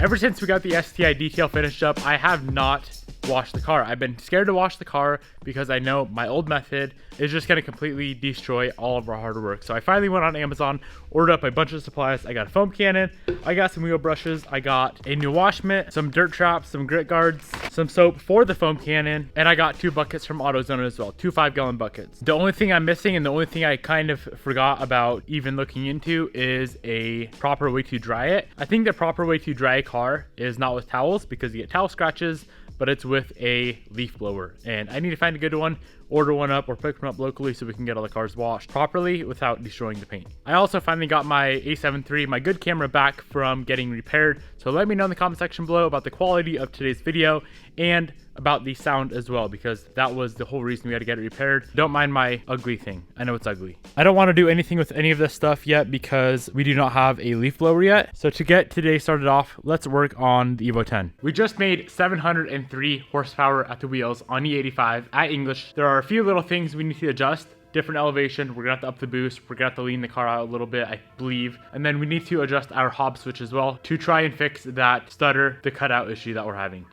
Ever since we got the STI detail finished up, I have not washed the car. I've been scared to wash the car because I know my old method is just going to completely destroy all of our hard work. So I finally went on Amazon, ordered up a bunch of supplies. I got a foam cannon, I got some wheel brushes, I got a new wash mitt, some dirt traps, some grit guards, some soap for the foam cannon, and I got 2 buckets from AutoZone as well, 2 5-gallon buckets. The only thing I'm missing, and the only thing I kind of forgot about even looking into, is a proper way to dry it. I think the proper way to dry a car is not with towels, because you get towel scratches, but it's with a leaf blower, and I need to find a good one, order one up, or pick one up locally so we can get all the cars washed properly without destroying the paint. I also finally got my A7 III, my good camera, back from getting repaired, so let me know in the comment section below about the quality of today's video and about the sound as well, because that was the whole reason we had to get it repaired. Don't mind my ugly thing. I know it's ugly. I don't want to do anything with any of this stuff yet because we do not have a leaf blower yet. So to get today started off, let's work on the Evo 10. We just made 703 horsepower at the wheels on E85 at English. There are a few little things we need to adjust. Different elevation, we're gonna have to up the boost, we're gonna have to lean the car out a little bit, I believe, and then we need to adjust our hob switch as well to try and fix that stutter, the cutout issue that we're having.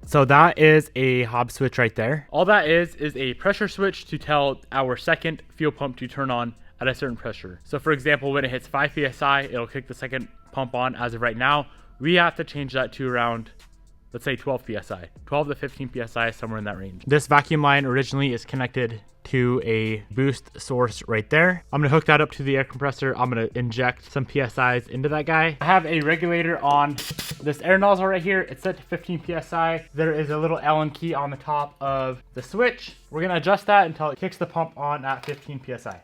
So that is a hob switch right there. All that is a pressure switch to tell our second fuel pump to turn on at a certain pressure. So for example, when it hits 5 psi, it'll kick the second pump on. As of right now, we have to change that to around, let's say 12 psi, 12 to 15 psi, somewhere in that range. This vacuum line originally is connected to a boost source right there. I'm gonna hook that up to the air compressor. I'm gonna inject some PSIs into that guy. I have a regulator on this air nozzle right here. It's set to 15 PSI. There is a little Allen key on the top of the switch. We're gonna adjust that until it kicks the pump on at 15 PSI.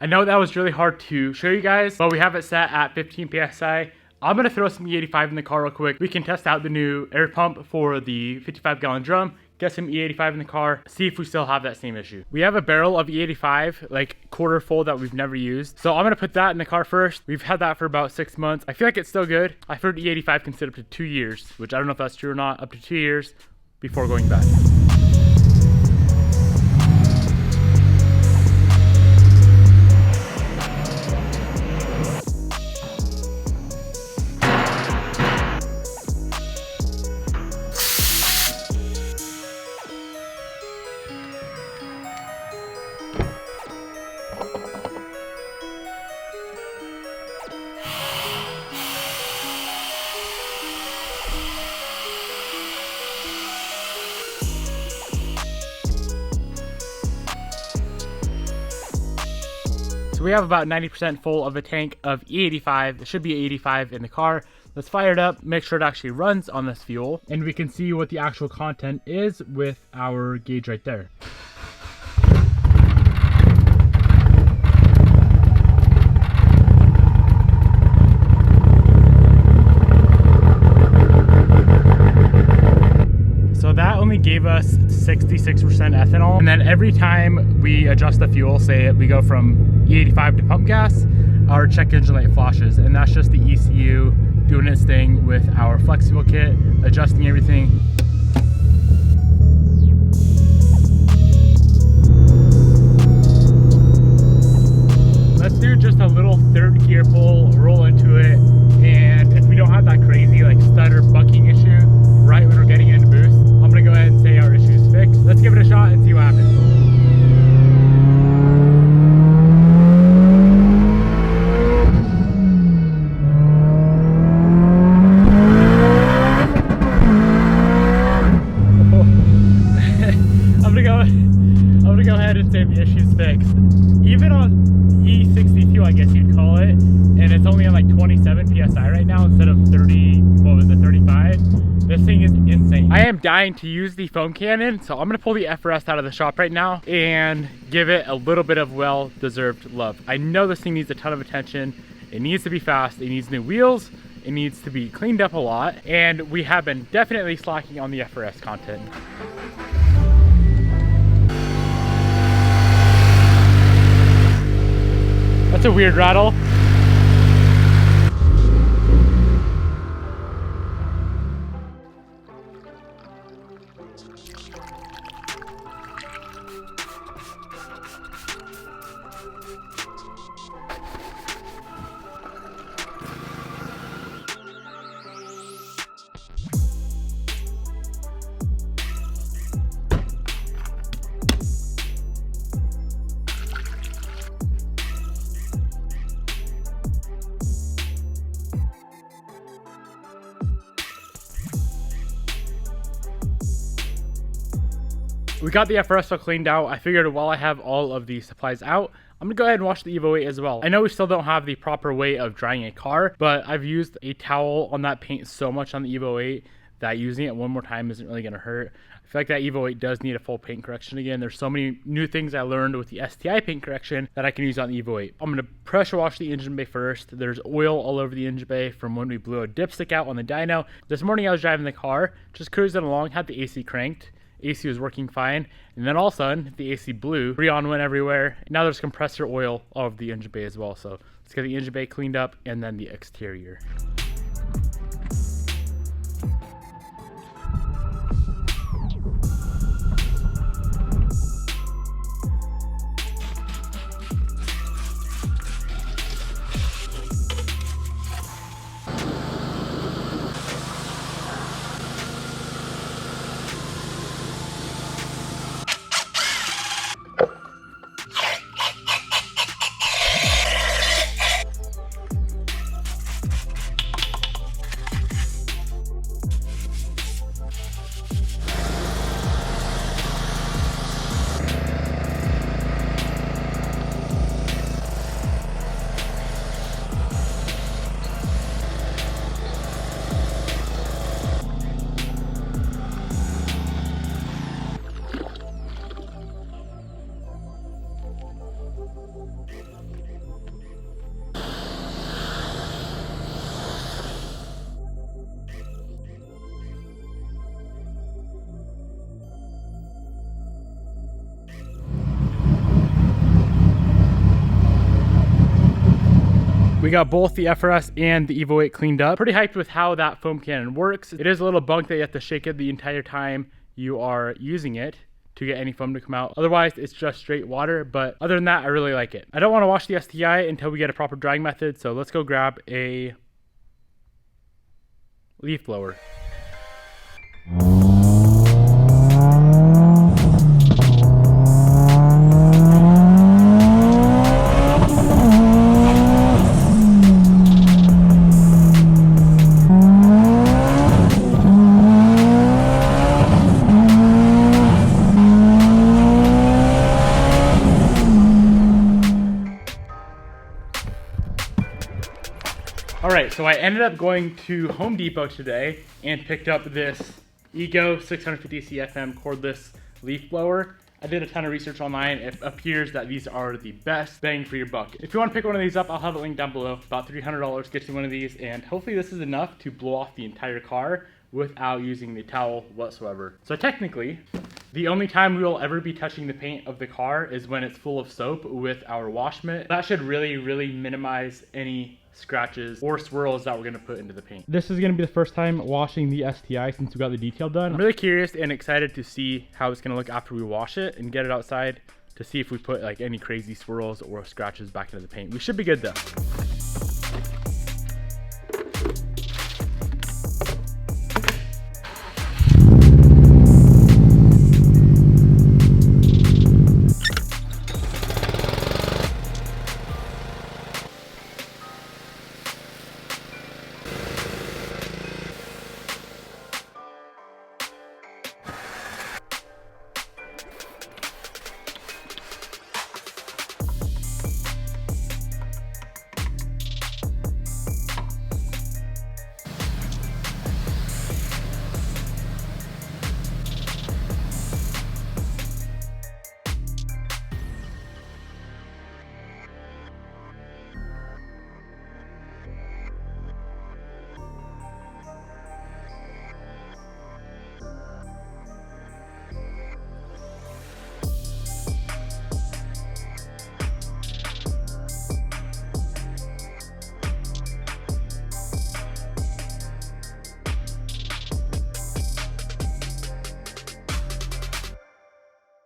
I know that was really hard to show you guys, but we have it set at 15 PSI. I'm gonna throw some E85 in the car real quick. We can test out the new air pump for the 55-gallon drum, get some E85 in the car, see if we still have that same issue. We have a barrel of E85, like quarter full, that we've never used. So I'm gonna put that in the car first. We've had that for about 6 months. I feel like it's still good. I've heard E85 can sit up to 2 years, which I don't know if that's true or not, up to 2 years before going back. We have about 90% full of a tank of E85. There should be 85 in the car. Let's fire it up, make sure it actually runs on this fuel, and we can see what the actual content is with our gauge right there. Gave us 66% ethanol, and then every time we adjust the fuel, say we go from E85 to pump gas, our check engine light flashes, and that's just the ECU doing its thing with our flex fuel kit, adjusting everything. Let's do just a little third gear pull, roll into it, and if we don't have that crazy like stutter bucking issue right when we're getting into boost, I'm gonna go ahead and say our issue is fixed. Let's give it a shot and see what happens. I'm gonna go ahead and say the issue's fixed. Even on E62, I guess you'd call it, and it's only on like 27 PSI right now instead of 30, what was it, 35? This thing is insane. I am dying to use the foam cannon, so I'm gonna pull the FRS out of the shop right now and give it a little bit of well-deserved love. I know this thing needs a ton of attention. It needs to be fast, it needs new wheels, it needs to be cleaned up a lot, and we have been definitely slacking on the FRS content. That's a weird rattle. We got the FRS all cleaned out. I figured while I have all of the supplies out, I'm gonna go ahead and wash the Evo 8 as well. I know we still don't have the proper way of drying a car, but I've used a towel on that paint so much on the Evo 8 that using it one more time isn't really gonna hurt. I feel like that Evo 8 does need a full paint correction again. There's so many new things I learned with the STI paint correction that I can use on the Evo 8. I'm gonna pressure wash the engine bay first. There's oil all over the engine bay from when we blew a dipstick out on the dyno. This morning I was driving the car, just cruising along, had the AC cranked. AC was working fine, and then all of a sudden the AC blew. Freon went everywhere. Now there's compressor oil all over the engine bay as well. So let's get the engine bay cleaned up and then the exterior. We got both the FRS and the Evo 8 cleaned up. Pretty hyped with how that foam cannon works. It is a little bunk that you have to shake it the entire time you are using it to get any foam to come out. Otherwise, it's just straight water, but other than that, I really like it. I don't want to wash the STI until we get a proper drying method, so let's go grab a leaf blower. Alright, so I ended up going to Home Depot today and picked up this Ego 650 CFM cordless leaf blower. I did a ton of research online. It appears that these are the best bang for your buck. If you want to pick one of these up, I'll have a link down below. About $300 gets you one of these, and hopefully this is enough to blow off the entire car without using the towel whatsoever. So technically, the only time we will ever be touching the paint of the car is when it's full of soap with our wash mitt. That should really minimize any scratches or swirls that we're gonna put into the paint. This is gonna be the first time washing the STI since we got the detail done. I'm really curious and excited to see how it's gonna look after we wash it and get it outside to see if we put like any crazy swirls or scratches back into the paint. We should be good though.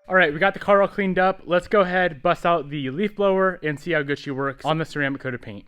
All right, we got the car all cleaned up. Let's go ahead, bust out the leaf blower and see how good she works on the ceramic coated paint.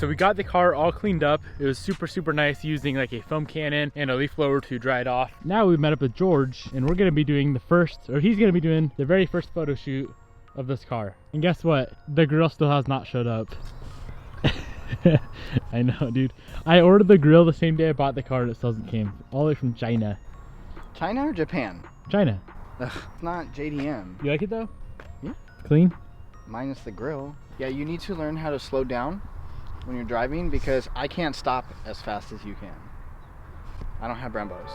so we got the car all cleaned up. It was super nice, using like a foam cannon and a leaf blower to dry it off. Now we met up with George, and we're gonna be doing he's gonna be doing the very first photo shoot of this car. And guess what? The grill still has not showed up. I know, dude. I ordered the grill the same day I bought the car and it still hasn't came. All the way from China. China or Japan? China. Ugh, it's not JDM. You like it though? Yeah. Clean? Minus the grill. Yeah, you need to learn how to slow down when you're driving, because I can't stop as fast as you can. I don't have Brembos.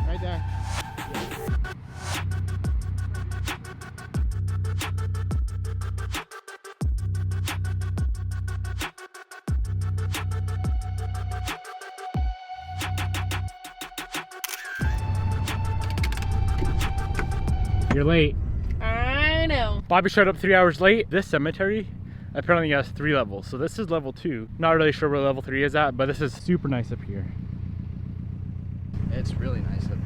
Right there. You're late. I know. Bobby showed up 3 hours late. This cemetery apparently has 3 levels. So this is level 2. Not really sure where level 3 is at, but this is super nice up here. It's really nice up here.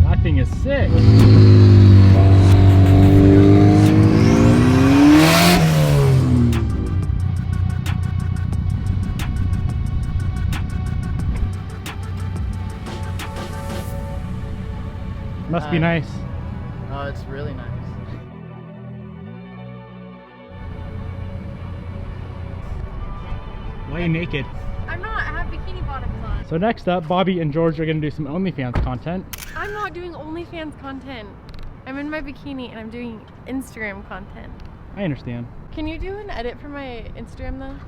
That thing is sick. Must be nice. Oh, it's really nice. Why are you naked? I'm not. I have bikini bottoms on. So next up, Bobby and George are gonna do some OnlyFans content. I'm not doing OnlyFans content. I'm in my bikini and I'm doing Instagram content. I understand. Can you do an edit for my Instagram though?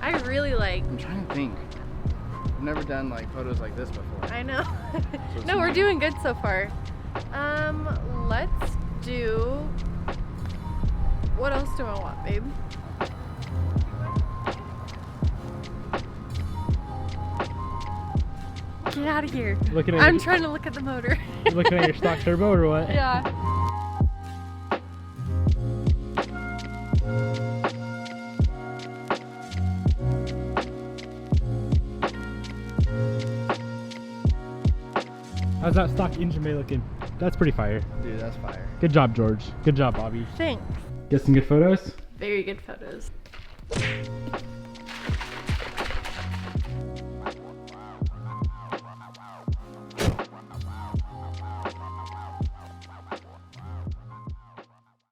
I really like. I'm trying to think. I've never done like photos like this before. I know. So No, we're doing good so far. Let's do. What else do I want, babe? Get out of here. Looking at I'm your, trying to look at the motor. looking at your stock turbo or what? Yeah. How's that stock engine bay looking? That's pretty fire. Dude, that's fire. Good job, George. Good job, Bobby. Thanks. Get some good photos? Very good photos.